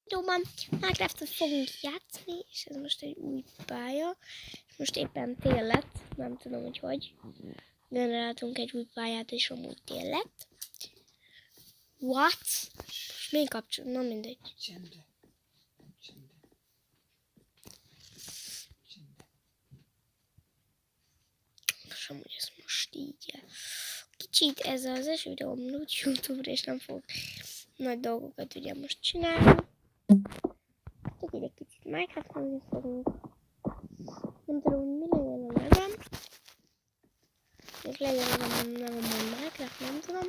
videóban Minecraftot fogunk játszani, és ez most egy új pálya. Most éppen tél lett, nem tudom, hogy generáltunk egy új pályát, és amúgy tél lett. What? Most még kapcsol? Na mindegy. Csendre. És amúgy ez most így. Kicsit ez az első videóm YouTube-ra, és nem fog nagy dolgokat ugye most csinálni. Csak egy kicsit Minecraft-ozni fogunk. Nem tudom, hogy mi legyen a nevem. Még legyen a nevem a Minecraft, nem tudom.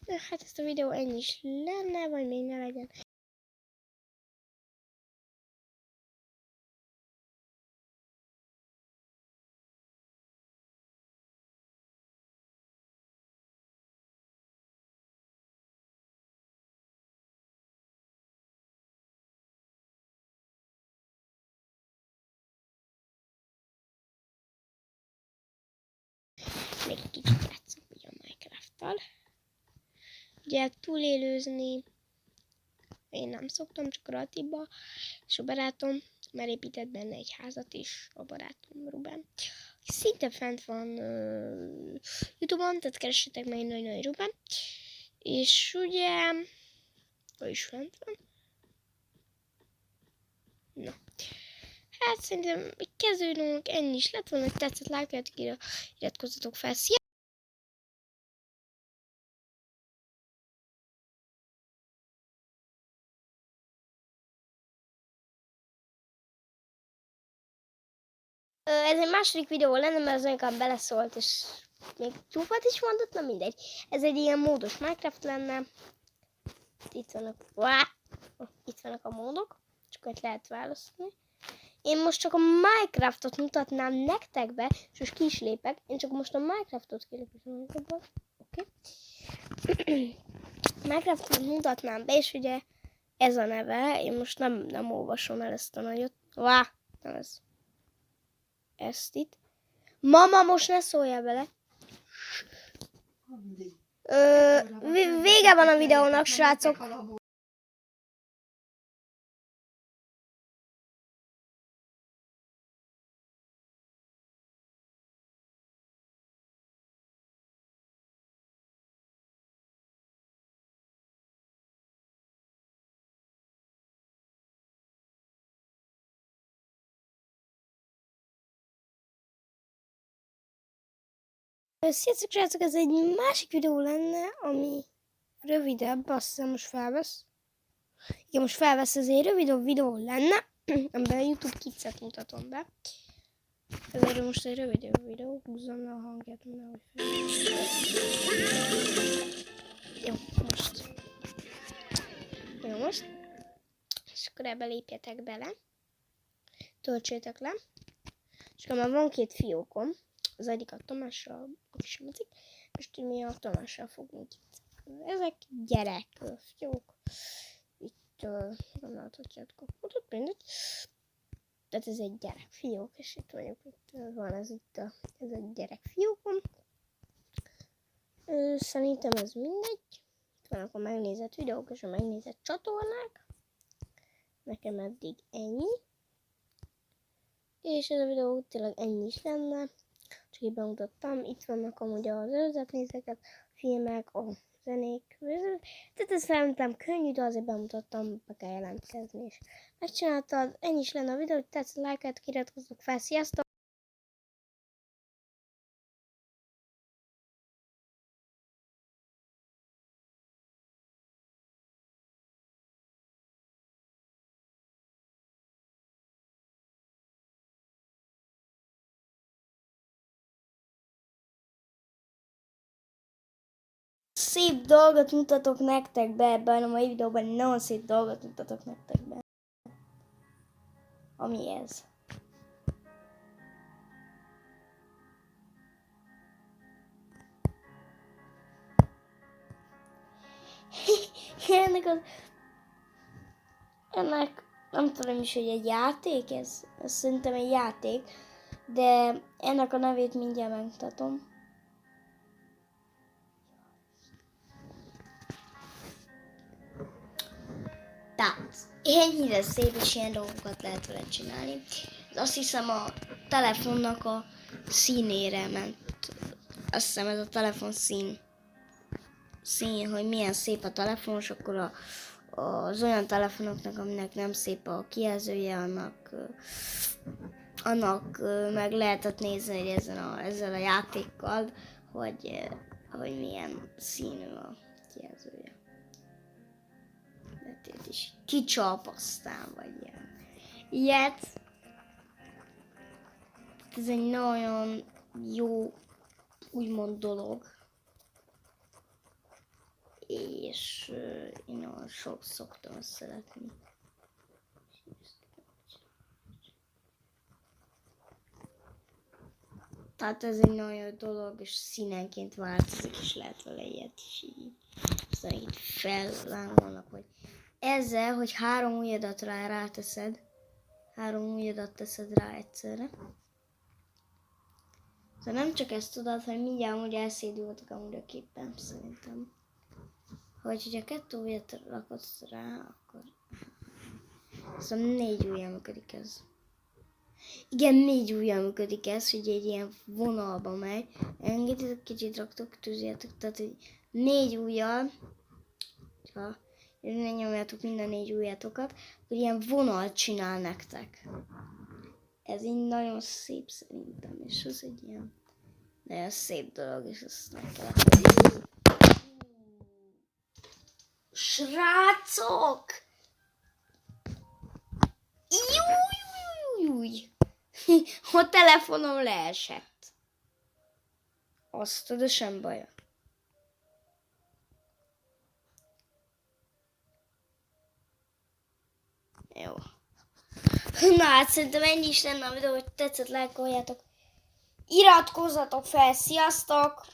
De hát ezt a videó ennyi is lenne, vagy még ne legyen. Még egy kicsit játszok ugye a Minecraft-tal. Ugye túlélőzni én nem szoktam, csak a Ratiba és a barátom, már épített benne egy házat is, a barátom Ruben. Szinte fent van YouTube-on, tehát keressetek meg Nagy Ruben. És ugye, ő is fent van. Na. Hát szerintem kezdődünk, ennyi is lett volna, hogy tetszett, lájkoljatok, iratkozzatok fel. Szia! Ez egy második videó lenne, mert az inkább beleszólt, és még csúfat is mondott, na mindegy. Ez egy ilyen módos Minecraft lenne. Itt vannak, itt vannak a módok, csak itt lehet választani. Én most csak a Minecraftot mutatnám nektek be, és most ki is lépek. Én csak most a Minecraftot kilépem. Oké. Minecraftot mutatnám be, és ugye ez a neve. Én most nem olvasom el ezt a nagyot. Nem ez. Ezt itt. Mama, most ne szóljál bele. Vége van a videónak, srácok. Sziasztok, srácok, ez egy másik videó lenne, ami rövidebb, azt hiszem most felvesz. Igen, most felvesz, ez egy rövidebb videó lenne, amiben a YouTube Kids-et mutatom be. Ezért most egy rövidebb videó, húzzam le a hangját, nehogy Jó, most. És akkor ebbe lépjetek bele. Töltsétek le. És akkor már van két fiókom. Az egyik a Tamással, most mi a Tamással fogunk itt. Ezek gyerekfiók. Itt nem láthatjátok a fotót, mindegy. Tehát ez egy gyerekfiók, és itt vagyok, itt van ez egy gyerekfiókom. Szerintem ez mindegy. Itt vannak a megnézett videók és a megnézett csatornák. Nekem eddig ennyi. És ez a videó tényleg ennyi is lenne. Csak így bemutattam. Itt vannak amúgy az előzetnézeket, a filmek, a zenék. Tehát ez szerintem könnyű, de azért bemutattam, be kell jelentkezni. És megcsináltad, ennyi is lenne a videó, hogy tetszett, lájkoljatok, iratkozzatok fel, sziasztok! Szép dolgot mutatok nektek be ebben a mai videóban, nagyon szép dolgot mutatok nektek be. Ami ez. ennek nem tudom is, hogy egy játék ez szerintem egy játék, de ennek a nevét mindjárt megmutatom. Tehát ennyire szép, és ilyen dolgokat lehet vele csinálni. Azt hiszem a telefonnak a színére ment. Azt hiszem ez a telefon szín, hogy milyen szép a telefon, és akkor az olyan telefonoknak, aminek nem szép a kijelzője, annak meg lehetett nézni, hogy ezzel a játékkal, hogy milyen színű a kijelzője. Betét is kicsap aztán, vagy ilyen. Ilyet. Ez egy nagyon jó, úgymond dolog. És én nagyon sok szoktam szeretni. Tehát ez egy nagyon jó dolog, és színenként változik, és lehet vele ilyet is így. Aztán itt fellángolnak, hogy ezzel, hogy 3 ujjadat ráteszed, 3 ujjadat teszed rá egyszerre. Szóval nem csak ezt tudod, hogy mindjárt amúgy elszédültek amúgy a képen, szerintem. Hogyha 2 ujjat rakod rá, akkor... Szóval 4 ujjal működik ez. Igen, 4 ujjal működik ez, hogy egy ilyen vonalba megy. Engedjétek, kicsit raktok, tűzjátok, tehát hogy 4 ujjal, ha nyomjátok minden 4 ujjatokat, akkor ilyen vonal csinál nektek. Ez így nagyon szép szerintem, és az egy ilyen nagyon szép dolog, és azt nem kellett. Srácok! Júj! A telefonom leesett. Azt tudod, sem baj. Jó. Na hát szerintem ennyi is lenne a videó, hogy tetszett, lájkoljátok. Iratkozzatok fel, sziasztok!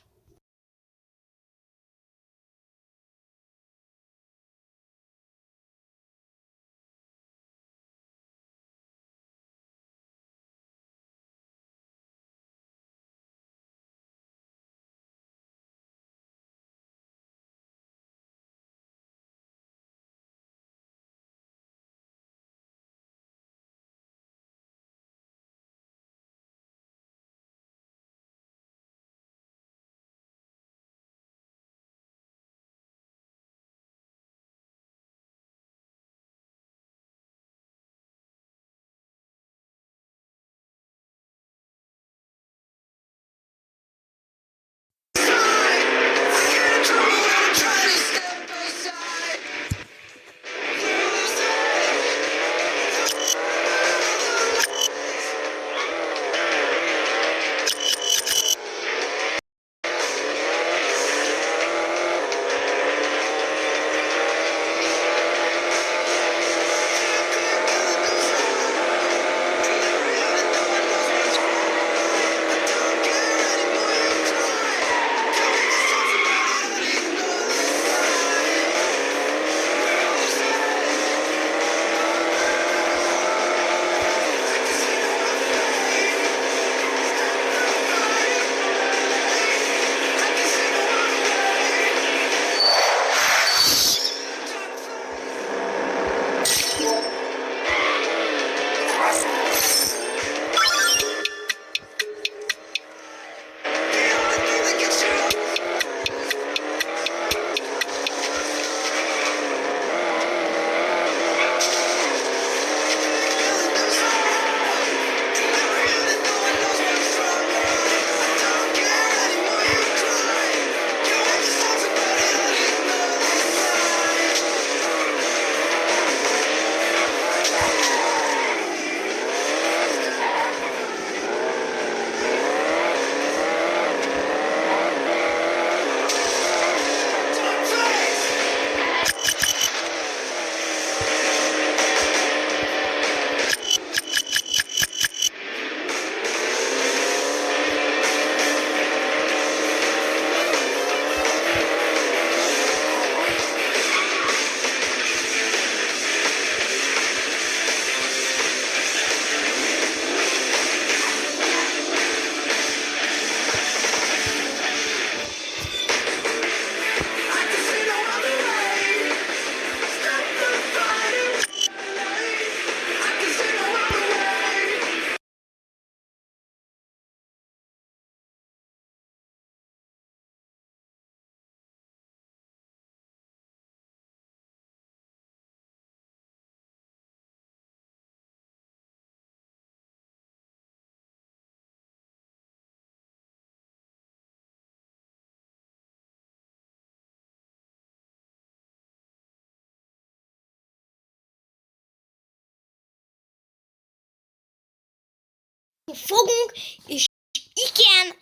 fogunk, és igen,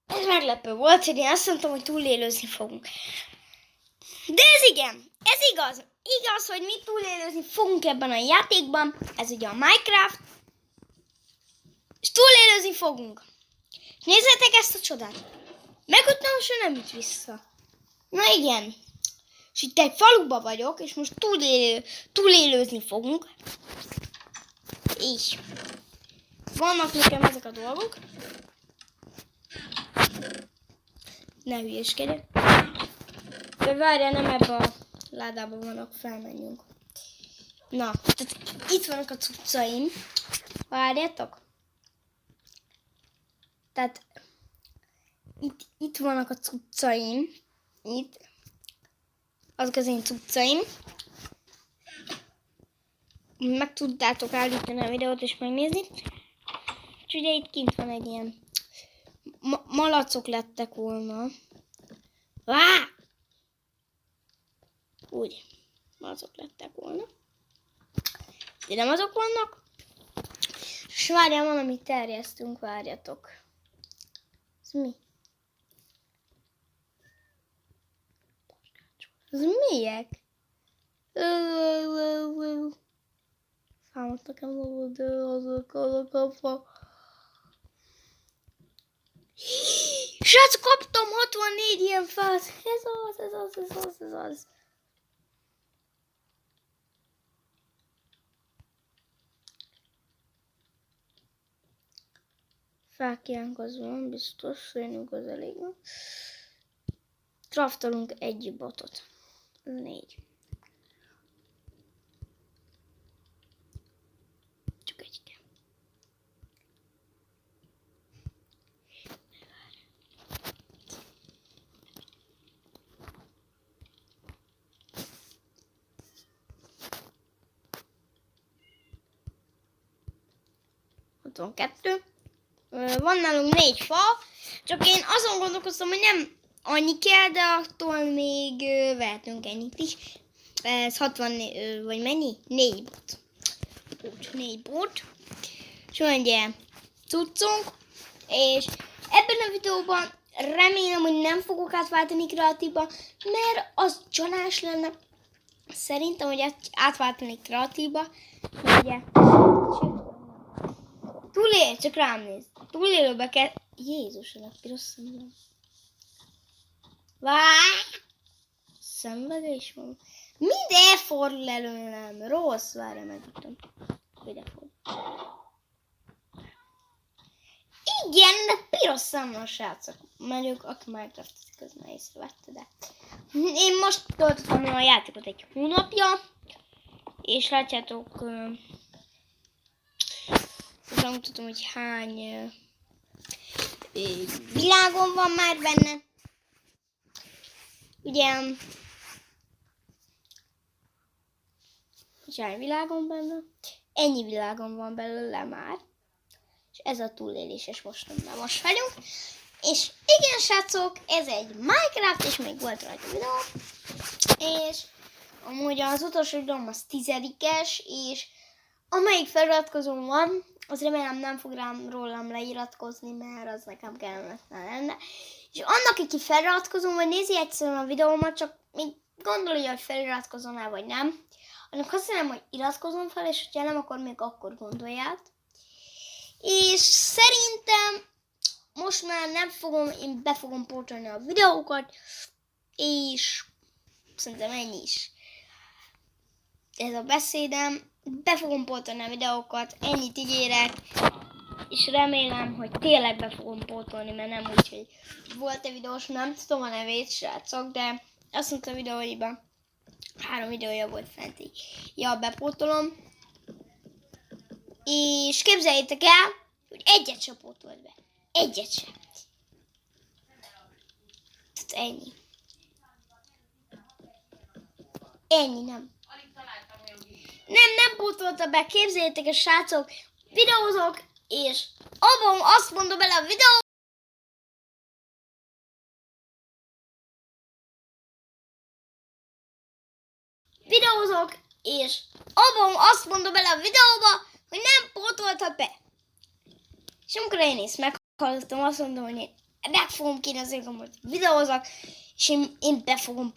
ez meglepő volt, hogy én azt mondtam, hogy túlélőzni fogunk. De ez igen, ez igaz. Igaz, hogy mi túlélőzni fogunk ebben a játékban. Ez ugye a Minecraft. És túlélőzni fogunk. És nézzétek ezt a csodát. Megütöm, és ő nem jut vissza. Na igen. És itt egy faluba vagyok, és most túlélőzni fogunk. És vannak nekem ezek a dolgok. Ne hülyeskedjek. De várjál, nem ebbe a ládában vannak, felmenjünk. Na, tehát itt vannak a cuccaim. Várjátok. Tehát itt vannak a cuccaim. Itt. Azok az én cuccaim. Meg tudtátok állítani a videót és megnézni. És ugye itt kint van egy ilyen malacok lettek volna. Vá! Úgy. Malacok lettek volna. De nem azok vannak. És várjál, valamit terjesztünk, várjatok. Ez mi? Ez milyek? Számot nekem volt, de azok a fa. Srác, kaptam 64 ilyen fát. Ez az. Fákjánk az van, biztos, szőnünk az elég van. Craftolunk egy botot. Ez 4. Csak egy kell. Ott van 2. Van nálunk 4 fa, csak én azon gondolkoztam, hogy nem annyi kell, de attól még vehetünk ennyit is. Ez 60, vagy mennyi? 4 bot. Úgy, 4 bot. És van egy ilyen cuccunk. És ebben a videóban remélem, hogy nem fogok átváltani kreatívba, mert az csalás lenne. Szerintem, hogy átváltani kreatívba. Ugye, túlél, csak rám néz. Túlélőbe kell... Jézusom, a piros szemben. Szenvedés van. Minden fordul előlem. Rossz, várja, megütöm. Ide fordul. Igen, de piros szemmel, srácok. Mondjuk, aki Minecraft-ezik, az már észrevette, de... Én most töltöttem a játékot egy hónapja, és látjátok... Mutatom, hogy hány világon van már benne. Ugye, hány világon benne? Ennyi világon van belőle már. És ez a túléléses mostanában most vagyunk. És igen, srácok, ez egy Minecraft, és még volt rajta videó. És amúgy az utolsó videóm az 10-es, és amelyik feliratkozón van, az remélem nem fog rólam leiratkozni, mert az nekem kellemetlen lenne. És annak, aki feliratkozom, vagy nézi egyszerűen a videómat, csak még gondolja, hogy feliratkozom-e, vagy nem. Annak azt hiszem, hogy iratkozom fel, és ha nem, akkor még akkor gondolját. És szerintem most már nem fogom, én be fogom pótolni a videókat, és szerintem ennyi is. Ez a beszédem. Be fogom pótolni a videókat, ennyit ígérek, és remélem, hogy tényleg be fogom pótolni, mert nem úgy, hogy volt-e videós, nem tudom a nevét, srácok, de azt mondta a videóiban, 3 videója volt fent, így ja, bepótolom. És képzeljétek el, hogy egyet sem pótolt be. Egyet sem. Tehát ennyi. Ennyi, nem. Nem pótolta be, képzeljétek el, srácok, videózok, és abban azt mondom bele a videó, hogy nem pótolta be. És amikor én ezt meghallottam, azt mondtam, hogy én meg fogom kérni az hogy videózak, és én be fogom